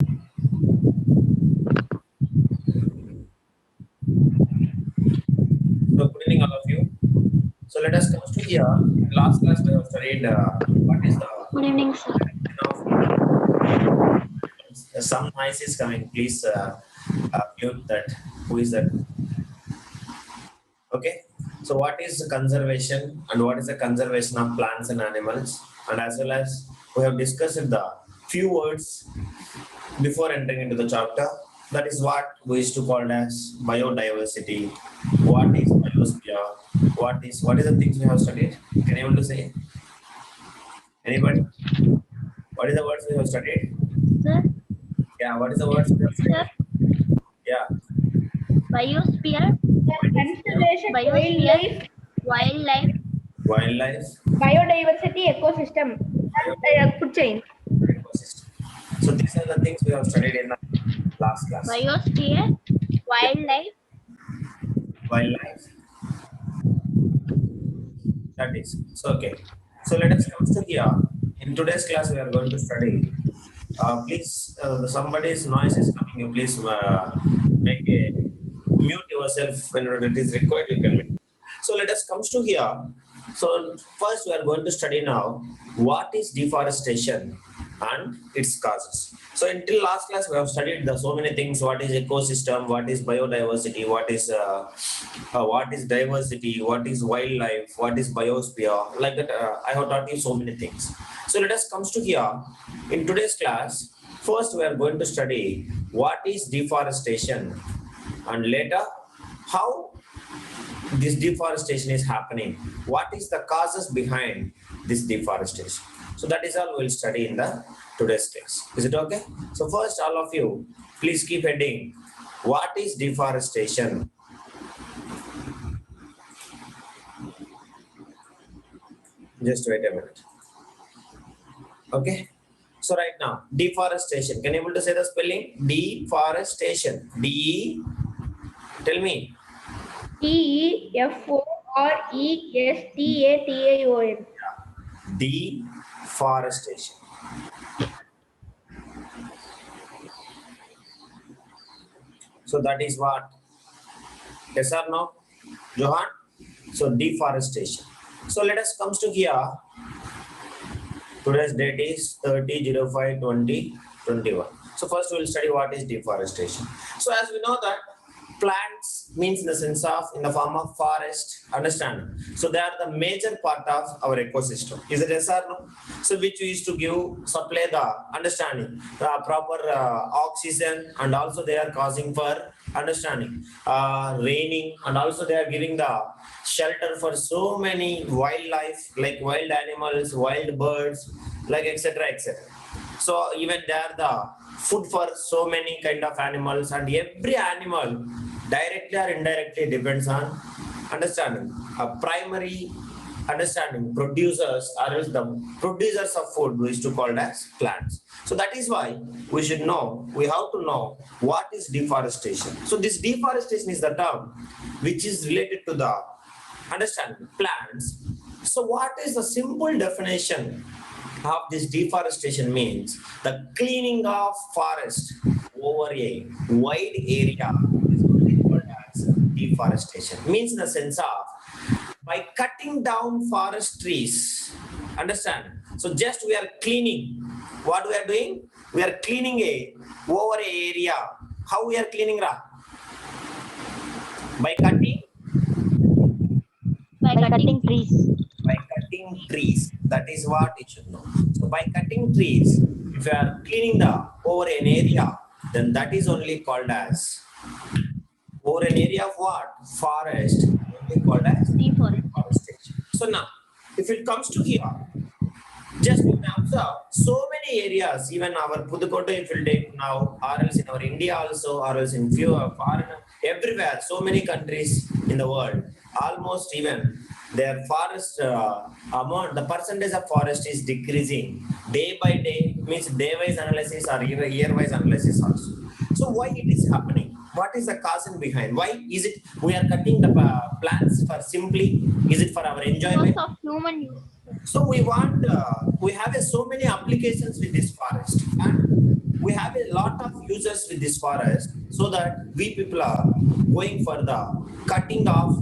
So good evening, all of you. So let us come to here. In last class, we have studied what is the Good evening, sir. definition of some noise is coming. Please mute that. Who is that? Okay. So what is the conservation and what is the conservation of plants and animals, and as well as we have discussed the few words before entering into the chapter. That is what we used to call as biodiversity. What is biosphere? What is the things we have studied? Can you able to say? Anybody? What is the words we have studied? Sir, Yeah, what is the words we have sir, studied? Yeah, biosphere, Conservation, biosphere, wildlife, wildlife, biodiversity, ecosystem, and food chain. ecosystem. So these are the things we have studied in the last class. biosphere, wildlife, Wildlife. That is so okay. So let us come to here. In today's class, we are going to study. Please, somebody's noise is coming. You please make a mute yourself whenever it is required. You can mute. So let us come to here. So first, we are going to study now what is deforestation and its causes. So until last class, we have studied the so many things. What is ecosystem? What is biodiversity? What is diversity? What is wildlife? What is biosphere? Like that, I have taught you so many things. So let us come to here. In today's class, first we are going to study what is deforestation, and later how this deforestation is happening. What is the causes behind this deforestation? So that is all we'll study in the today's class. Is it okay? So first, all of you, please keep heading. What is deforestation? Just wait a minute. Okay. So right now, deforestation. Can you able to say the spelling? Deforestation. D. Tell me. DEFORESTATION. Deforestation. So that is what? Yes or no? Johan? So deforestation. So let us come to here. Today's date is 30/05/2021. So first we will study what is deforestation. So as we know that plants means in the sense of in the form of forest, understand? So they are the major part of our ecosystem. Is it yes or no? So which we used to supply the understanding, the proper oxygen, and also they are causing for understanding raining, and also they are giving the shelter for so many wildlife like wild animals, wild birds, like etc etc. So even they are the food for so many kind of animals, and every animal directly or indirectly depends on understanding a primary understanding producers, or else the producers of food we used to call as plants. So that is why we have to know what is deforestation. So this deforestation is the term which is related to the understanding plants. So what is the simple definition of this deforestation? Means the cleaning of forest over a wide area is only called as deforestation. Means in the sense of by cutting down forest trees. Understand? So just we are cleaning. What we are doing? We are cleaning over a area. How we are cleaning, Ra? By cutting trees. by cutting trees. That is what you should know. So by cutting trees, if you are cleaning over an area, then that is only called as over an area of what? Forest, only called as deforestation. So now, if it comes to here, just you can observe so many areas, even our Pudukkottai, if you take now, or else in our India also, or else in few foreign, everywhere, so many countries in the world, almost even their forest amount, the percentage of forest is decreasing day by day, means day-wise analysis or year-wise analysis also. So why it is happening? What is the cause behind? Why is it we are cutting the plants for simply? Is it for our enjoyment? Because of human use. So we have so many applications with this forest, and we have a lot of users with this forest, so that we people are going for the cutting off,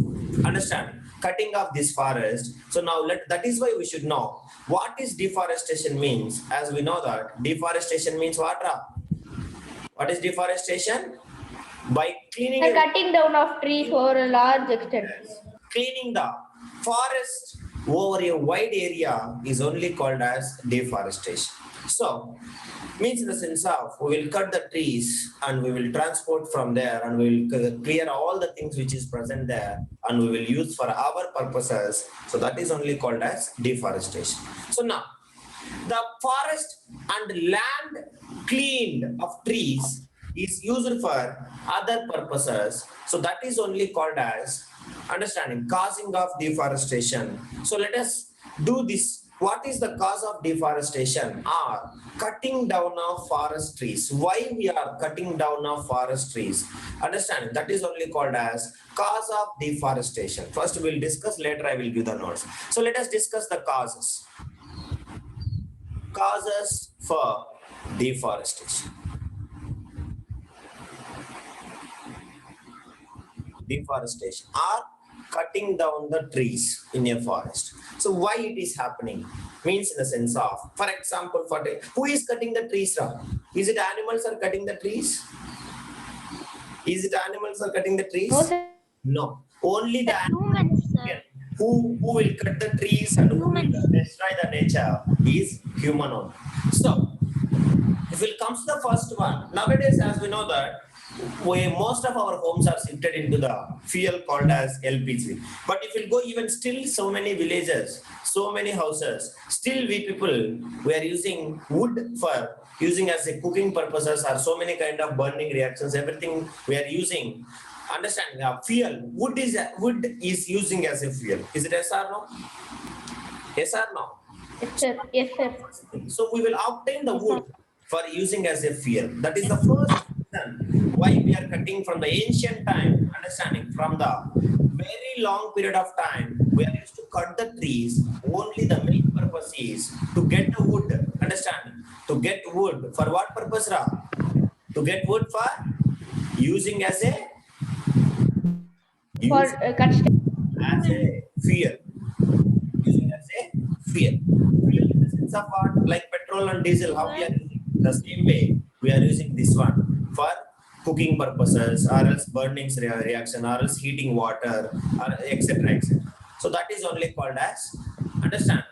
understand, cutting off this forest. So now that is why we should know what is deforestation means. As we know that deforestation means what, Ra? What is deforestation? By cleaning The cutting down of trees for a large extent. cleaning the forest over a wide area is only called as deforestation. So, means in the sense of we will cut the trees and we will transport from there and we will clear all the things which is present there and we will use for our purposes. So that is only called as deforestation. So now, the forest and land cleaned of trees is used for other purposes. So that is only called as understanding causing of deforestation. So let us do this. What is the cause of deforestation? Or cutting down of forest trees. Why we are cutting down of forest trees? Understand, that is only called as cause of deforestation. First we will discuss, later I will give the notes. So let us discuss the causes. Causes for deforestation. Deforestation or cutting down the trees in a forest. So why it is happening? Means in the sense of, for example, who is cutting the trees now? Is it animals are cutting the trees? Is it animals are cutting the trees? No, sir. No. Only the Humans, sir. who will cut the trees and who will destroy the nature is human only. So if it comes to the first one, nowadays as we know that most of our homes are shifted into the fuel called as LPG. But if you go even still so many villages, so many houses, still we are using wood for using as a cooking purposes or so many kind of burning reactions, everything we are using. Understand, fuel, wood is using as a fuel. Is it yes or no? Yes or no? Yes, sir. Yes, sir. So we will obtain the wood for using as a fuel. That is the first reason why we are cutting from the ancient time, understanding from the very long period of time, we are used to cut the trees. Only the main purpose is to get the wood, understand? To get wood. For what purpose, Ra? To get wood for using as a For as a fuel. Using as a fuel. Fuel in the sense of what? Like petrol and diesel, how we are using? The same way we are using this one for cooking purposes or else burning reaction or else heating water or etc. So that is only called as, understand,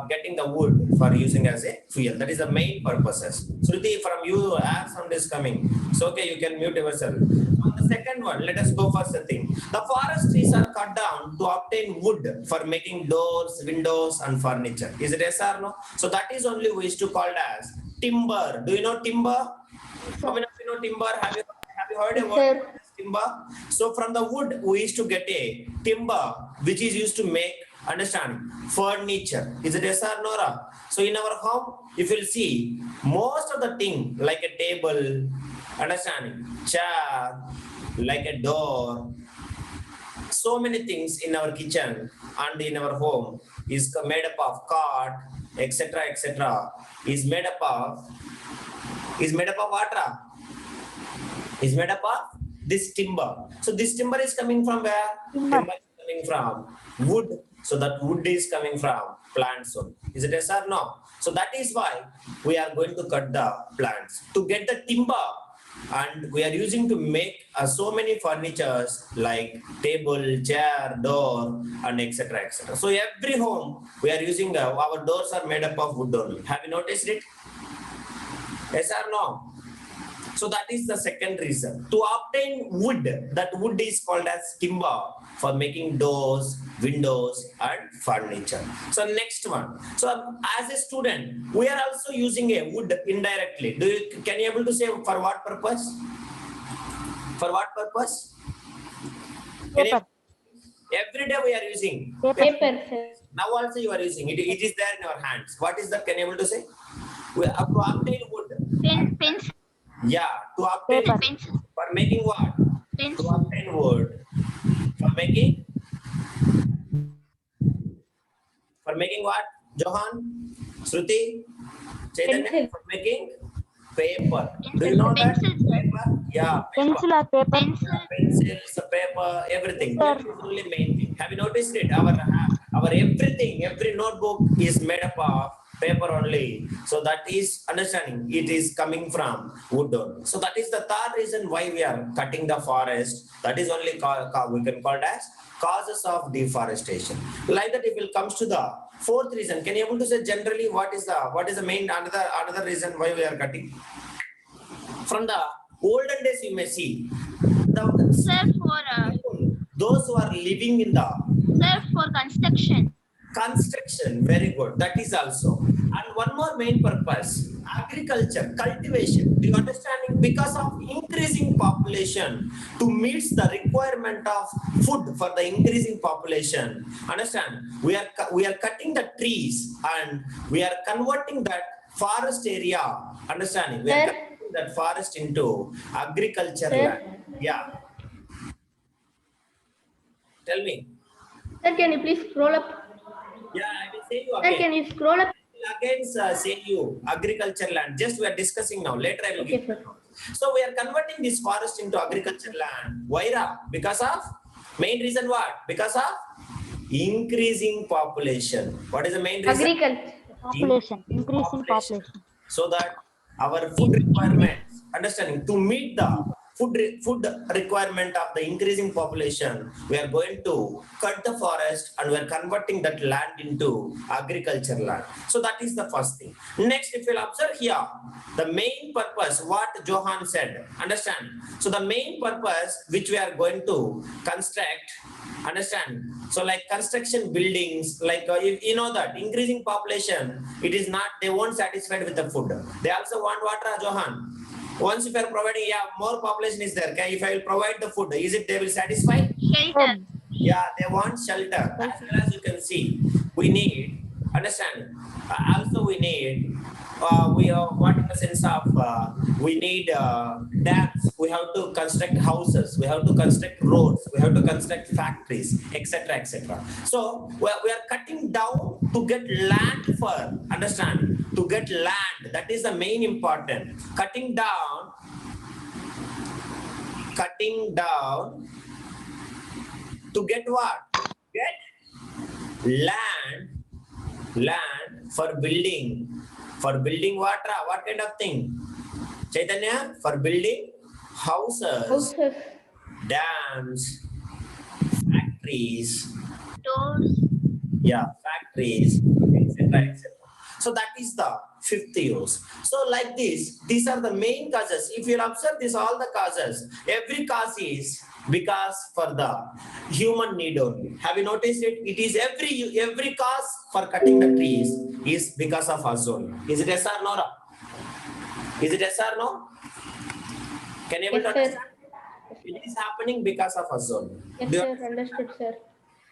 getting the wood for using as a fuel. That is the main purposes. Shruti, from you, air sound is coming. So okay, you can mute yourself. On the second one, let us go first the thing. The forest trees are cut down to obtain wood for making doors, windows, and furniture. Is it yes or no? So that is only we used to call as timber. Do you know timber? How many of you know timber? Have you heard a word timber? So from the wood we used to get a timber which is used to make, understand, furniture. Is it yes or no, Ra? So in our home, if you'll see, most of the thing like a table, understanding, chair, like a door, so many things in our kitchen and in our home is made up of cot, etc. Is made up of what, Ra? Is made up of this timber. So this timber is coming from where? Timber is coming from wood. So that wood is coming from plants. So is it yes or no? So that is why we are going to cut the plants to get the timber, and we are using to make so many furnitures like table, chair, door, and etc. So every home we are using our doors are made up of wood only. Have you noticed it? Yes or no? So that is the second reason. To obtain wood, that wood is called as timber for making doors, windows, and furniture. So next one. So as a student, we are also using a wood indirectly. Can you able to say for what purpose? For what purpose? Paper. Every day we are using. Paper, sir. Now also you are using it. It is there in our hands. What is that? Can you able to say? We have to obtain wood. Pencil. Yeah, to obtain Paper. for making what? To obtain wood. For making what? Johan? Shruti? Chaitanya? Pencil. For making paper. Do you know that? Pencil, sir. Paper? Yeah, paper. Pencil or paper? Pencil. Pencils, paper, everything. Sir. That is only main thing. Have you noticed it? Our everything, every notebook is made up of paper only. So that is understanding. It is coming from wood only. So that is the third reason why we are cutting the forest. That is only we can call it as causes of deforestation. Like that, if it comes to the fourth reason, can you able to say generally what is the main another reason why we are cutting? From the olden days, you may see the Sir, for those who are living in the construction. construction, very good, that is also. And one more main purpose, agriculture, cultivation. Do you understanding? Because of increasing population, to meet the requirement of food for the increasing population, understand, we are cutting the trees and we are converting that forest area, understanding, we are Sir. converting that forest into agriculture Sir. land. Yeah, tell me. Sir, can you please scroll up? Yeah, I will say you Sir, again. can you scroll up? Again, say you agriculture land. Just we are discussing now. Later I will Okay, give. sir. So we are converting this forest into agriculture land. Why? Because of main reason what? Because of increasing population. What is the main reason? Agriculture. Population. Increasing population. So that our food requirements, understanding, to meet the food requirement of the increasing population, we are going to cut the forest and we are converting that land into agriculture land. So that is the first thing. Next, if you'll observe here, the main purpose, what Johan said, understand. So the main purpose which we are going to construct, understand. So like construction buildings, like you know that increasing population, it is not, they won't satisfied with the food. They also want water, Johan. Once if you are providing, yeah, more population is there. If I will provide the food, is it they will satisfy? Shelter. Yeah, they want shelter. As well as you can see, we need, understand, also we need, what in the sense of, we need dams, we have to construct houses, we have to construct roads, we have to construct factories, etc., etc. So we are cutting down to get land for, understand, to get land. That is the main important. Cutting down to get what? Get land for building what kind of thing, Chaitanya? For building houses, Houses. dams, factories, Doors. yeah, factories, etc., etc. So that is the fifth use. So like this, these are the main causes. If you observe this, all the causes, every cause is because for the human need only. Have you noticed it? It is every cause for cutting the trees is because of us only. Is it yes or no? Is it yes or no? Can you able to Yes, sir. understand? It is happening because of us only. Yes, Do you sir. Understood, sir.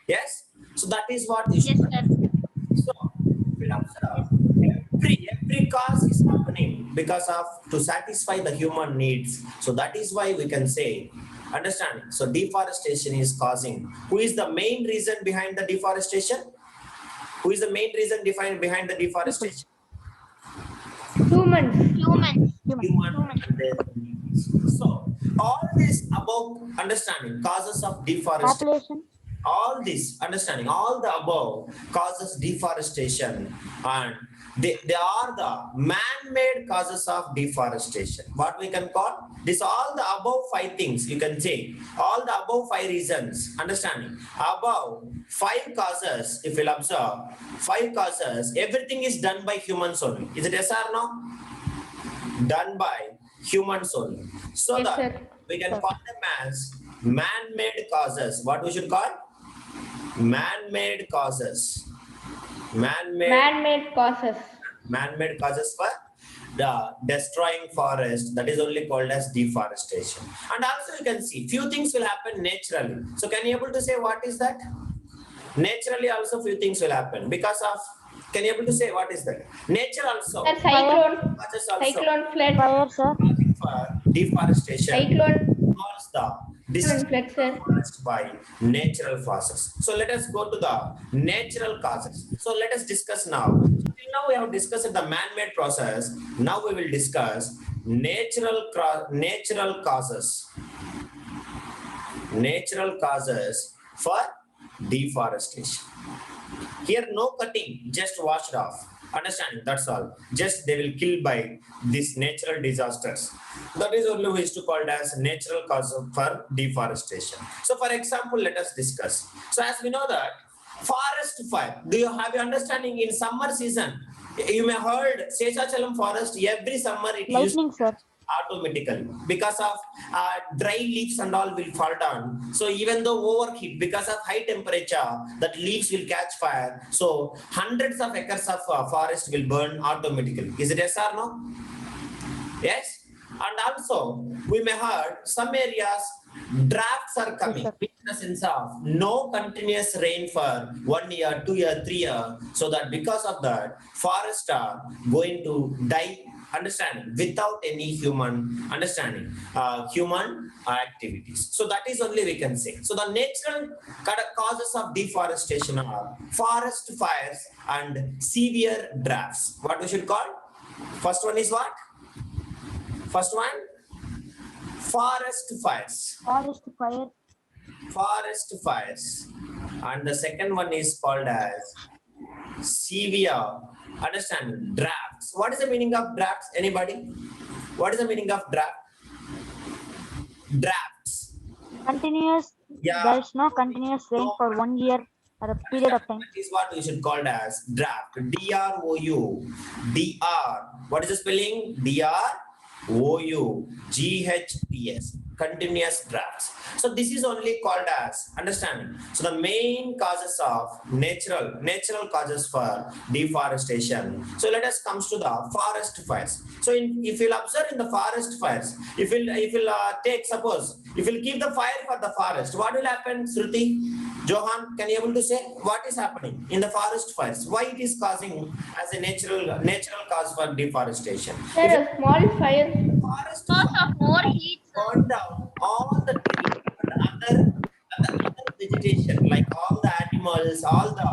Yes? So that is what is. Yes, sir. So we'll observe every cause is happening because of to satisfy the human needs. So that is why we can say, understanding. So deforestation is causing. Who is the main reason behind the deforestation? Who is the main reason behind the deforestation? Humans. Humans. Human. So all this above understanding causes of deforestation. Population. All this understanding, all the above causes deforestation, and they are the man-made causes of deforestation. What we can call this, all the above 5 things, you can say all the above 5 reasons, understanding, above 5 causes. If you'll observe 5 causes, everything is done by humans only. Is it yes or no? Done by humans only. So Yes, that sir. we can call them as man-made causes. What we should call? Man-made causes. Man-made causes. Man-made causes for the destroying forest. That is only called as deforestation. And also you can see few things will happen naturally. So can you able to say what is that? Naturally also few things will happen because of. Can you able to say what is that? Nature also. Sir, cyclone. Causes also Cyclone flood. Fire, sir. for deforestation. Cyclone Cause the flood, sir. caused by natural causes. So let us go to the natural causes. So let us discuss now. Till now we have discussed the man-made process. Now we will discuss natural causes for deforestation. Here, no cutting, just washed off. Understanding, that's all. Just they will kill by these natural disasters. That is only we used to call it as natural cause for deforestation. So, for example, let us discuss. So, as we know that forest fire, do you have your understanding in summer season? You may heard Seshachalam forest every summer it used Lightning, sir. automatically because of dry leaves and all will fall down. So even though overheat because of high temperature, that leaves will catch fire. So hundreds of acres of forest will burn automatically. Is it yes or no? Yes. And also we may heard some areas drafts are coming sir. in the sense of no continuous rain for 1 year, 2 year, 3 year. So that because of that, forests are going to die. Understanding without any human understanding, human activities. So that is only we can say. So the natural causes of deforestation are forest fires and severe droughts. What we should call? First one is what? First one, forest fires. Forest fire. Forest fires, and the second one is called as severe. Understand drafts. What is the meaning of drafts? Anybody? What is the meaning of draft? Drafts. Continuous. Yeah. There is no continuous rain for 1 year or a period of time. That is what we should call it as draft. D-R-O-U. D-R. What is the spelling? D-R-O-U-G-H-T-S. Continuous drafts. So this is only called as understanding. So the main causes of natural causes for deforestation. So let us come to the forest fires. So if you'll observe in the forest fires, if you'll take suppose if you'll keep the fire for the forest, what will happen? Shruti, Johan, can you able to say what is happening in the forest fires? Why it is causing as a natural cause for deforestation? Sir, a small fire. Forest Because of more heat, sir. burn down all the trees and other vegetation, like all the animals, all the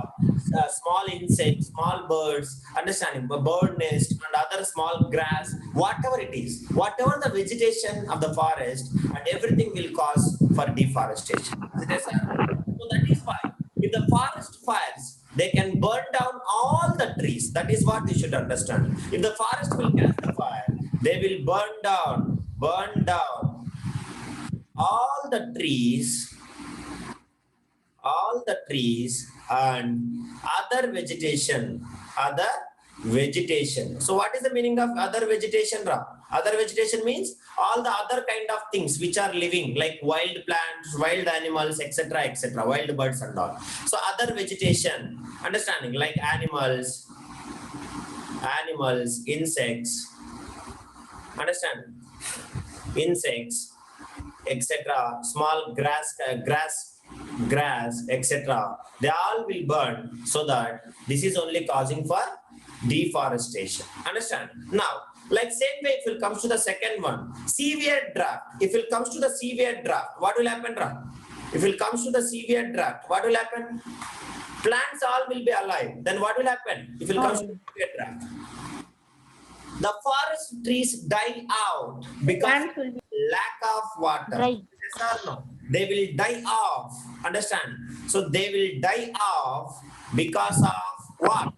small insects, small birds, understanding, bird nest and other small grass, whatever it is, whatever the vegetation of the forest, and everything will cause for deforestation. So that is why if the forest fires, they can burn down all the trees. That is what you should understand. If the forest will catch the fire, they will burn down all the trees and other vegetation. So what is the meaning of other vegetation, Ra? Other vegetation means all the other kind of things which are living, like wild plants, wild animals, etc., wild birds and all. So other vegetation, understanding, like animals, insects, understand, insects, etc., small grass, etc., they all will burn. So that this is only causing for deforestation. Understand? Now, like same way, if it comes to the second one, severe drought. If it comes to the severe drought, what will happen, Ra? If it comes to the severe drought, what will happen? Plants all will be alive. Then what will happen? If it comes to the severe drought, the forest trees die out because Plants will be lack of water. Dry. Yes or no? They will die off. Understand? So they will die off because of what?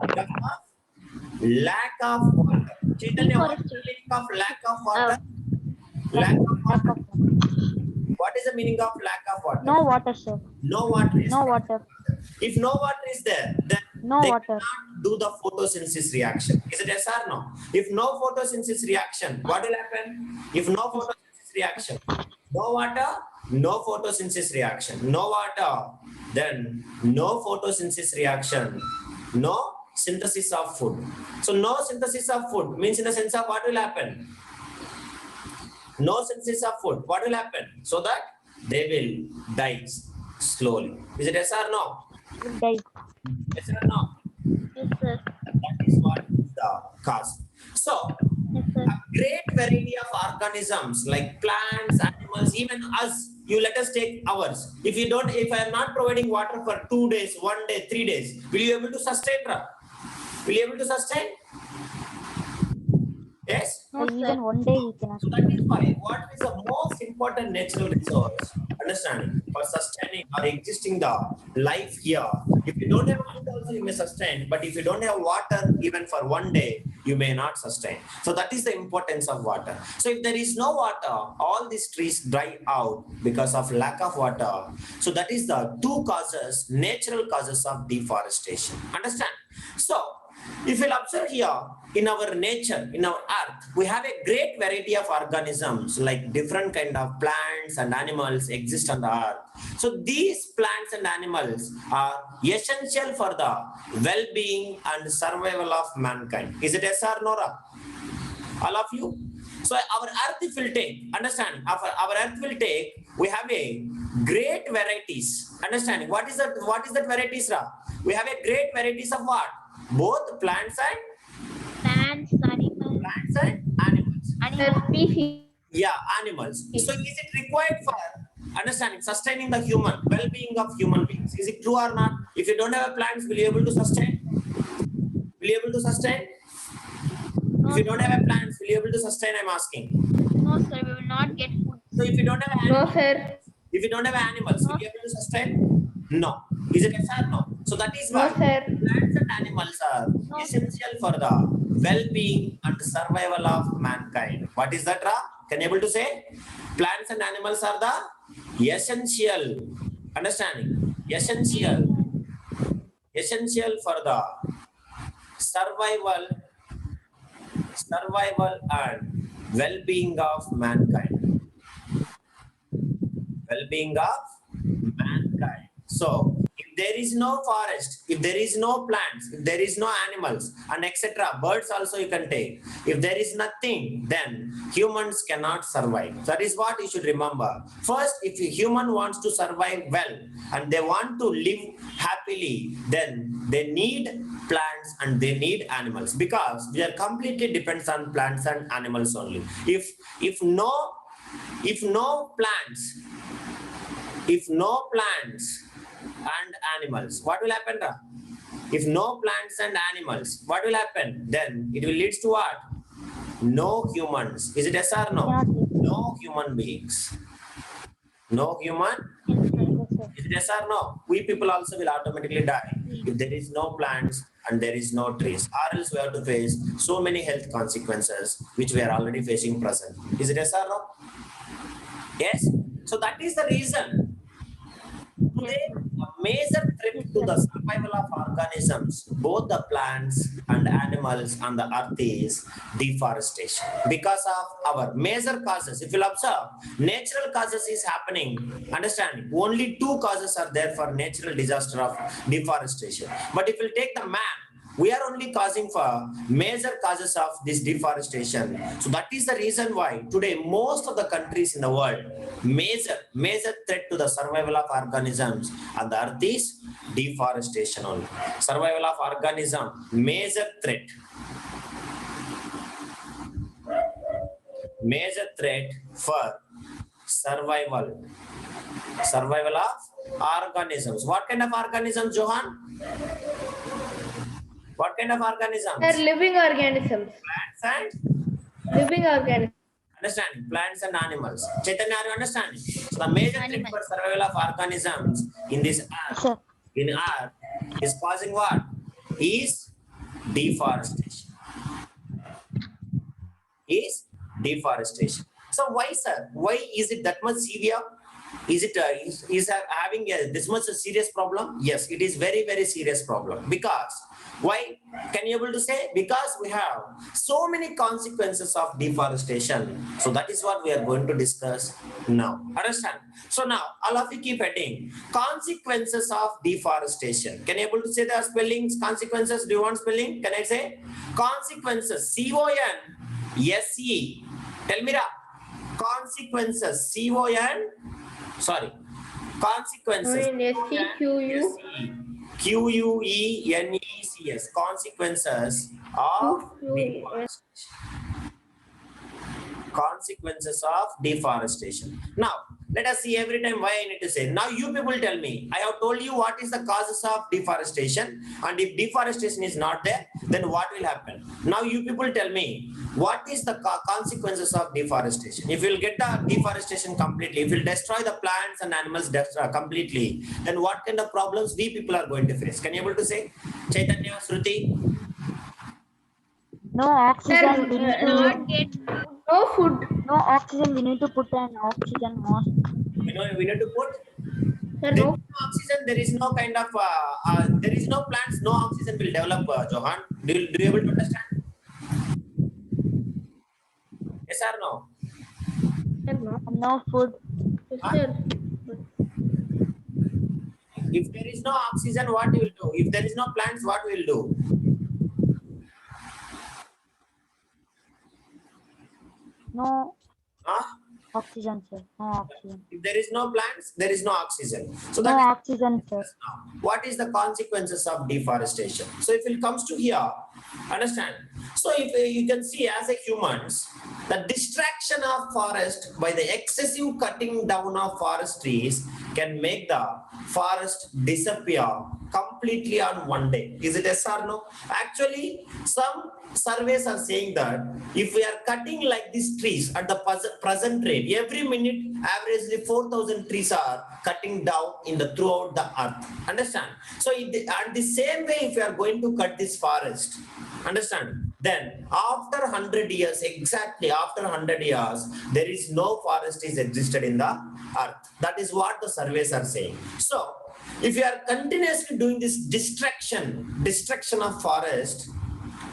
Because of lack of water. Chaitanya, what is the meaning of lack of water? Lack of water. What is the meaning of lack of water? No water, sir. No water is No there. water. If no water is there, then No they water. cannot do the photosynthesis reaction. Is it yes or no? If no photosynthesis reaction, what will happen? If no photosynthesis reaction, no water, no photosynthesis reaction. No water, then no photosynthesis reaction, no synthesis of food. So no synthesis of food means in the sense of what will happen? No synthesis of food. What will happen? So that they will die slowly. Is it yes or no? Die. Yes or no? Yes, sir. That is what is the cause. So, Yes, sir. a great variety of organisms like plants, animals, even us, you let us take ours. If I am not providing water for 2 days, 1 day, 3 days, will you able to sustain? Will you able to sustain? Yes. No, Even sir. 1 day we cannot. So that is why what is the most important natural resource, understanding, for sustaining or existing the life here. If you don't have food also you may sustain, but if you don't have water even for 1 day, you may not sustain. So that is the importance of water. So if there is no water, all these trees dry out because of lack of water. So that is the two causes, natural causes of deforestation. Understand? So if you'll observe here, in our nature, in our earth, we have a great variety of organisms, like different kind of plants and animals exist on the earth. So these plants and animals are essential for the well-being and survival of mankind. Is it yes or no? All of you? So our earth, if will take, understand, our earth will take, we have a great varieties. Understanding, what is that varieties, Ra? We have a great varieties of what? Both plants and animals. Species. Yeah, animals. So is it required for understanding, sustaining the human well-being of human beings? Is it true or not? If you don't have plants, will you able to sustain? Will you able to sustain? If you don't have plants, will you able to sustain? I'm asking. No, sir. We will not get food. So if you don't have No, animals, sir. if you don't have animals, will you able to sustain? No. Is it yes or no? So that is No, why sir. plants and animals are essential for the well-being and survival of mankind. What is that, Ra? Can you able to say? Plants and animals are the essential. Understanding? Essential for the survival and well-being of mankind. Well-being of mankind. So if there is no forest, if there is no plants, if there is no animals and etc., birds also you can take. If there is nothing, then humans cannot survive. That is what you should remember. First, if a human wants to survive well and they want to live happily, then they need plants and they need animals, because we are completely depends on plants and animals only. If no plants and animals, what will happen, Ra? If no plants and animals, what will happen? Then it will lead to what? No humans. Is it yes or no? Cannot live. No human beings. No human. Is it yes or no? We people also will automatically die if there is no plants and there is no trees, or else we have to face so many health consequences which we are already facing present. Is it yes or no? Yes. So that is the reason. Today, a major threat to the survival of organisms, both the plants and animals on the earth, is deforestation. Because of our major causes, if you observe, natural causes is happening. Understand? Only two causes are there for natural disaster of deforestation. But if you take the man, we are only causing for major causes of this deforestation. So that is the reason why today most of the countries in the world, major threat to the survival of organisms on the earth is deforestation only. Survival of organism, major threat for survival of organisms. What kind of organisms, Johan? What kind of organisms? They're living organisms. Plants and Living organisms. understanding, plants and animals. Chaitanya, are you understanding? So the major threat for survival of organisms in this earth, Sir. is causing what? Is deforestation. So why, sir? Why is it that much severe? Is it is having this much a serious problem? Yes, it is very, very serious problem. Because why? Can you able to say? Because we have so many consequences of deforestation. So that is what we are going to discuss now. Understand? So now all of you keep heading consequences of deforestation. Can you able to say the spellings? Consequences. Do you want spelling? Can I say consequences? CONSE. Tell me, Ra. Consequences. Consequences. SEQU. QUENECS. Consequences of deforestation. Consequences of deforestation. Now, let us see every time why I need to say. Now, you people tell me. I have told you what is the causes of deforestation, and if deforestation is not there, then what will happen? Now, you people tell me what is the consequences of deforestation? If you'll get the deforestation completely, if you'll destroy the plants and animals completely, then what kind of problems we people are going to face? Can you able to say? Chaitanya, Shruti? No oxygen. We need to, Not get food. No food. no oxygen. We need to put an oxygen mask. We need to put Sir, there is no. no oxygen, there is no kind of there is no plants, no oxygen will develop, Johan. Do you able to understand? Yes or no? Sir, no. No food. Yes, Huh? sir. If there is no oxygen, what you will do? If there is no plants, what we will do? No Huh? oxygen, sir. No oxygen. If there is no plants, there is no oxygen. So No that oxygen, sir. what is the consequences of deforestation? So if it comes to here, understand. So if you can see as a humans, the distraction of forest by the excessive cutting down of forest trees can make the forest disappear completely on one day. Is it yes or no? Actually, some surveys are saying that if we are cutting like these trees at the present rate, every minute averagely 4,000 trees are cutting down in the throughout the earth. Understand? So and the same way, if you are going to cut this forest, understand, then after 100 years, exactly after 100 years, there is no forest is existed in the earth. That is what the surveys are saying. So if you are continuously doing this destruction of forest,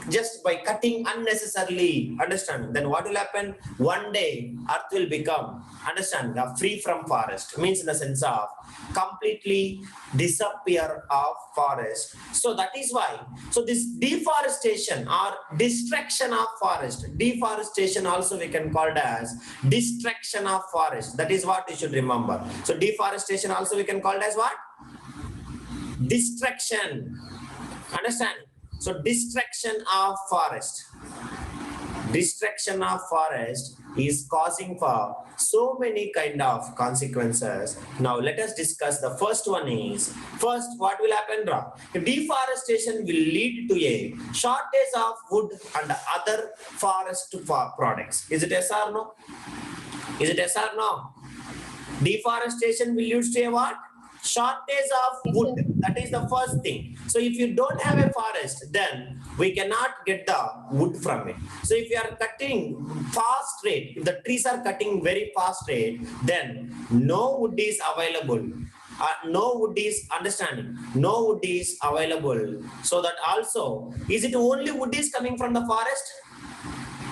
just by cutting unnecessarily, understand, then what will happen? One day earth will become, understand, free from forest, means in the sense of completely disappear of forest. So that is why, so this deforestation or destruction of forest, deforestation also we can call it as destruction of forest. That is what you should remember. So deforestation also we can call it as what? Destruction. Understand? So destruction of forest. Destruction of forest is causing for so many kind of consequences. Now let us discuss. The first one is, first what will happen? Deforestation will lead to a shortage of wood and other forest products. Is it yes or no? Is it yes or no? Deforestation will lead to a what? Shortage of wood. That is the first thing. So if you don't have a forest, then we cannot get the wood from it. So if you are cutting fast rate, if the trees are cutting very fast rate, then no wood is available. No wood is, understanding, no wood is available. So that also, is it only wood is coming from the forest?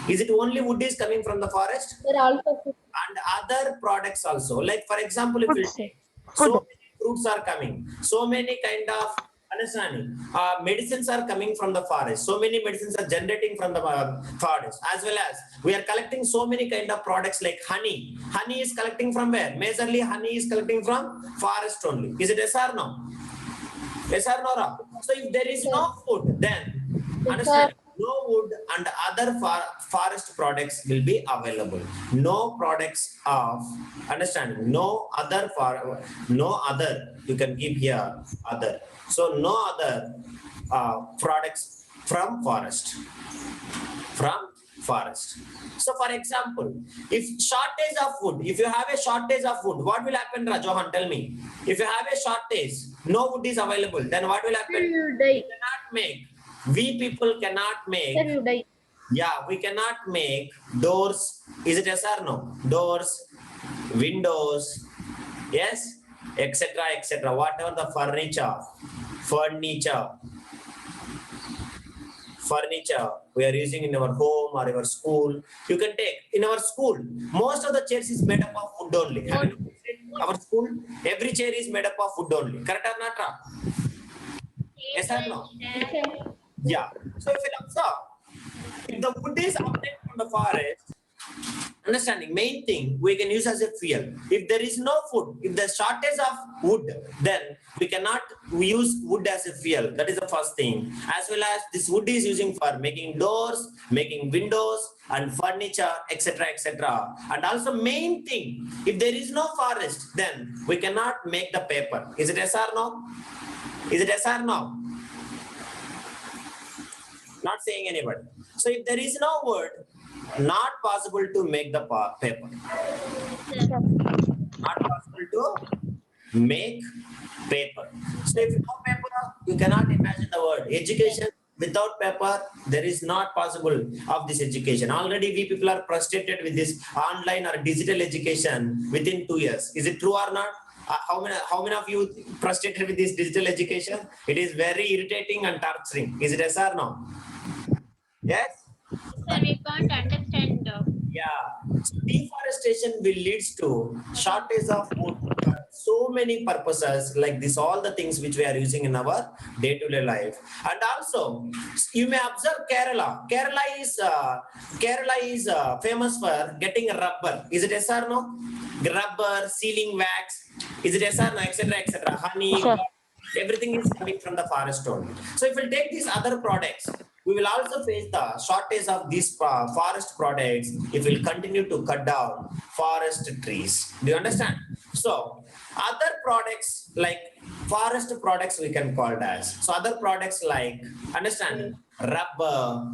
Is it only wood is coming from the forest? Sir, also food. And other products also. Like for example, if Food, we sir. take so Food. many fruits are coming, so many kind of, understanding, medicines are coming from the forest, so many medicines are generating from the forest, as well as we are collecting so many kind of products like honey. Honey is collecting from where? Majorly honey is collecting from forest only. Is it yes or no? Yes or no, Ra? So if there is no food, then understand, no wood and other forest products will be available. No products of, understanding, no other, you can give here other. So no other products from forest. From forest. So for example, if shortage of food, if you have a shortage of food, what will happen, Rajohan? Tell me. If you have a shortage, no wood is available, then what will Sir, happen? you die. We cannot make. We people cannot make. Sir, you die. Yeah, we cannot make doors. Is it yes or no? Doors, windows, yes, etc., etc. Whatever the furniture we are using in our home or our school. You can take in our school. Most of the chairs is made up of wood only. Have you noticed? Our school, every chair is made up of wood only. Correct or not? Ra? Yes or no? Yeah. So if you observe, if the wood is obtained from the forest, understanding, main thing we can use as a fuel. If there is no food, if there's shortage of wood, then we cannot use wood as a fuel. That is the first thing. As well as this wood is using for making doors, making windows and furniture, etc., etc. And also main thing, if there is no forest, then we cannot make the paper. Is it yes or no? Is it yes or no? Not saying anybody. So if there is no wood, not possible to make the paper. Not possible to make paper. So if you know paper, you cannot imagine the word education. Without paper, there is not possible of this education. Already we people are frustrated with this online or digital education within 2 years. Is it true or not? How many of you frustrated with this digital education? It is very irritating and torturing. Is it yes or no? Yes? Sir, we can't understand. Yeah. So deforestation will lead to shortage of food for so many purposes like this, all the things which we are using in our day-to-day life. And also, you may observe Kerala. Kerala is famous for getting rubber. Is it yes or no? Rubber, sealing wax. Is it yes or no? Etc. Etc. Honey. Sure. Everything is coming from the forest only. So if we take these other products, we will also face the shortage of these forest products if we will continue to cut down forest trees. Do you understand? So other products like forest products we can call it as. So other products like, understand, rubber,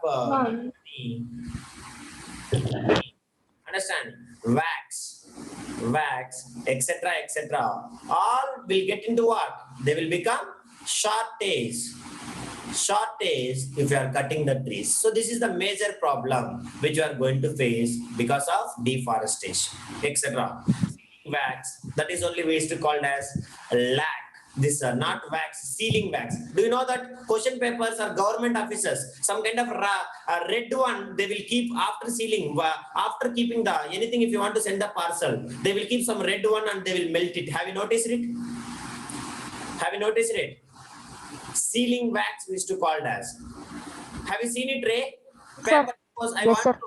honey, understand, wax, etc. All will get into what? They will become shortage if you are cutting the trees. So this is the major problem which you are going to face because of deforestation, etc. Wax, that is only ways to call it as lac. This not wax, sealing wax. Do you know that question papers are government officers? Some kind of red one they will keep after sealing, after keeping the anything. If you want to send the parcel, they will keep some red one and they will melt it. Have you noticed it? Have you noticed it? Sealing wax we used to call it as. Have you seen it, Ray? Sir. Paper, because I Yes, want sir. to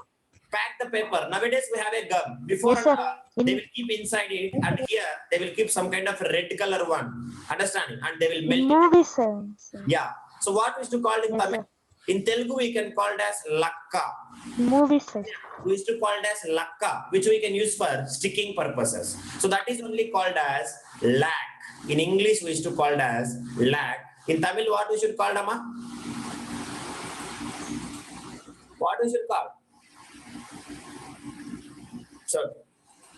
pack the paper. Nowadays we have a gum. Before Yes, sir. they will keep inside it, and here they will keep some kind of red color one. Understanding? And they will In melt it. movies, sir. Yeah. So what we used to call it in Yes, Tamil? sir. In Telugu we can call it as lakka. Movies, sir. We used to call it as lakka, which we can use for sticking purposes. So that is only called as lac. In English we used to call it as lac. In Tamil, what we should call, Amma? What we should call? So,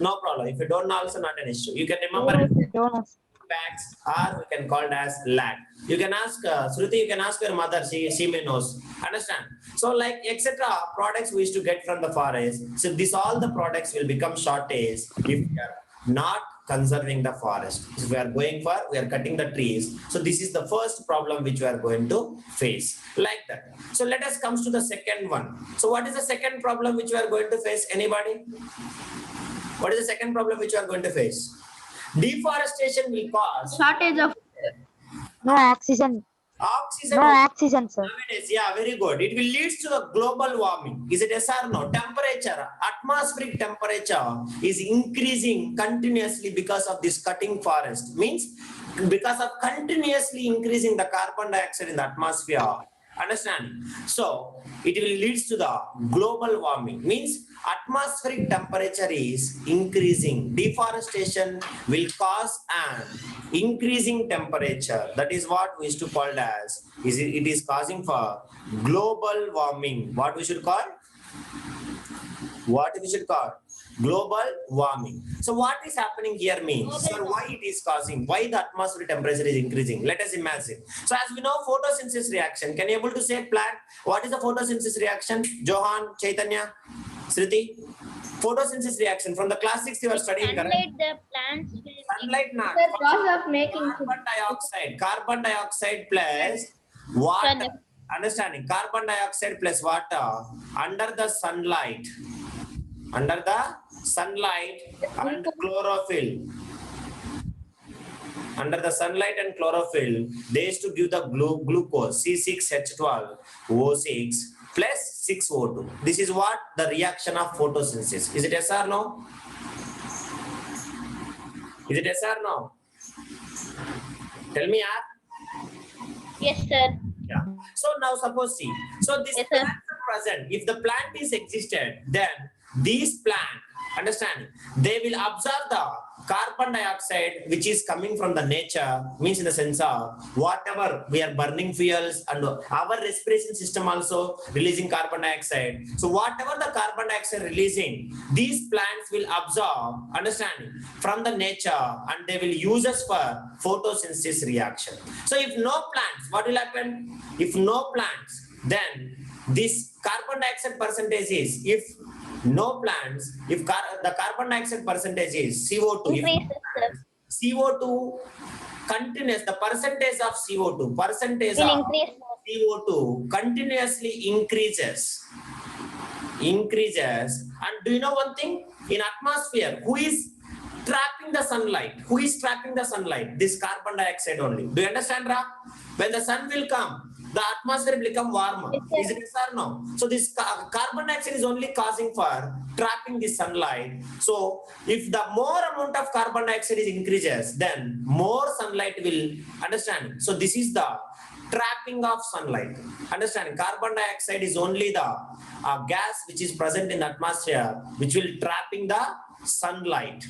no problem. If you don't know, also not an issue. You can remember it. Donuts. Wax, or we can call it as lac. You can ask Shruti, you can ask your mother, she may knows. Understand? So like etc. products we used to get from the forest. So this all the products will become shortage if we are not conserving the forest. If we are going for, we are cutting the trees. So this is the first problem which we are going to face like that. So let us come to the second one. So what is the second problem which we are going to face? Anybody? What is the second problem which we are going to face? Deforestation will cause Shortage of No oxygen. oxygen. No oxygen, sir. Nowadays, yeah, very good. It will lead to the global warming. Is it yes or no? Temperature, atmospheric temperature is increasing continuously because of this cutting forest. Means because of continuously increasing the carbon dioxide in the atmosphere. Understand? So it will lead to the global warming. Means atmospheric temperature is increasing. Deforestation will cause an increasing temperature. That is what we used to call it as. It is causing for global warming. What we should call? What we should call? Global warming. So what is happening here means, sir, why it is causing, why the atmospheric temperature is increasing? Let us imagine. So as we know, photosynthesis reaction. Can you able to say plant? What is the photosynthesis reaction? Johan, Chaitanya, Sriti? Photosynthesis reaction from the class 6 you are studying, correct? Sunlight, the plants will. Sunlight not. the process of making Carbon dioxide plus water. Sun- Understanding? Carbon dioxide plus water under the sunlight. Under the sunlight and chlorophyll. Under the sunlight and chlorophyll, they used to give the glucose C6H12O6 plus 6O2. This is what the reaction of photosynthesis. Is it yes or no? Is it yes or no? Tell me, yaar. Yes, sir. Yeah. So now suppose see. So this Yes, sir. plants are present. If the plant is existed, then these plant, understand, they will absorb the carbon dioxide which is coming from the nature means in the sense of whatever we are burning fuels and our respiration system also releasing carbon dioxide. So whatever the carbon dioxide releasing, these plants will absorb, understanding, from the nature and they will use us for photosynthesis reaction. So if no plants, what will happen? If no plants, then this carbon dioxide percentage is, if no plants, if the carbon dioxide percentage is CO2, Increases, sir. CO2 continuous, the percentage of CO2, percentage Will of increase. CO2 continuously increases. And do you know one thing? In atmosphere, who is trapping the sunlight? Who is trapping the sunlight? This carbon dioxide only. Do you understand, Ra? When the sun will come, the atmosphere will become warmer. Yes, sir. Is it yes or no? So this carbon dioxide is only causing for trapping the sunlight. So if the more amount of carbon dioxide is increases, then more sunlight will, understand? So this is the trapping of sunlight. Understand? Carbon dioxide is only the gas which is present in the atmosphere, which will trapping the sunlight.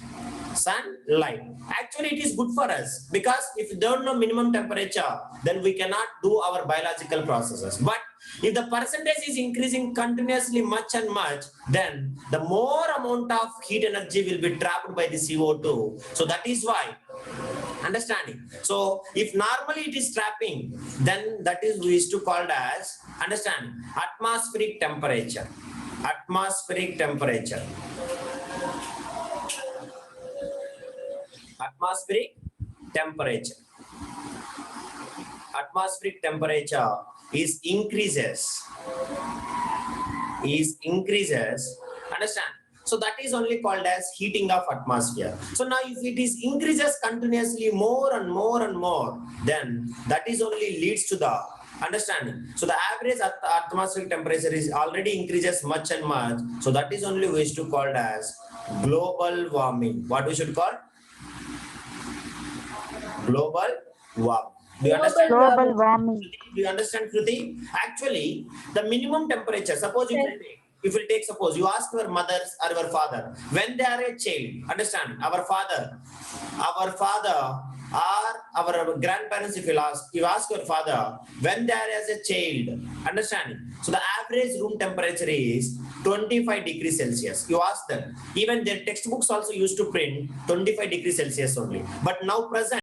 Actually, it is good for us because if you don't know minimum temperature, then we cannot do our biological processes. But if the percentage is increasing continuously much and much, then the more amount of heat energy will be trapped by the CO2. So that is why, understanding. So if normally it is trapping, then that is we used to called as, understand, atmospheric temperature. Atmospheric temperature. Atmospheric temperature. Atmospheric temperature is increases. Understand? So that is only called as heating of atmosphere. So now if it is increases continuously more and more and more, then that is only leads to the understanding. So the average atmospheric temperature is already increases much and much. So that is only we used to called as global warming. What we should call? Global warming. Do you understand? Global warming. Do you understand, Kruti? Actually, the minimum temperature, suppose if we take, suppose you ask your mother or your father, when they are a child, understand, our father or our grandparents, if you ask your father, when they are as a child, understanding. So the average room temperature is 25 degrees Celsius. You ask them, even their textbooks also used to print 25 degrees Celsius only. But now present,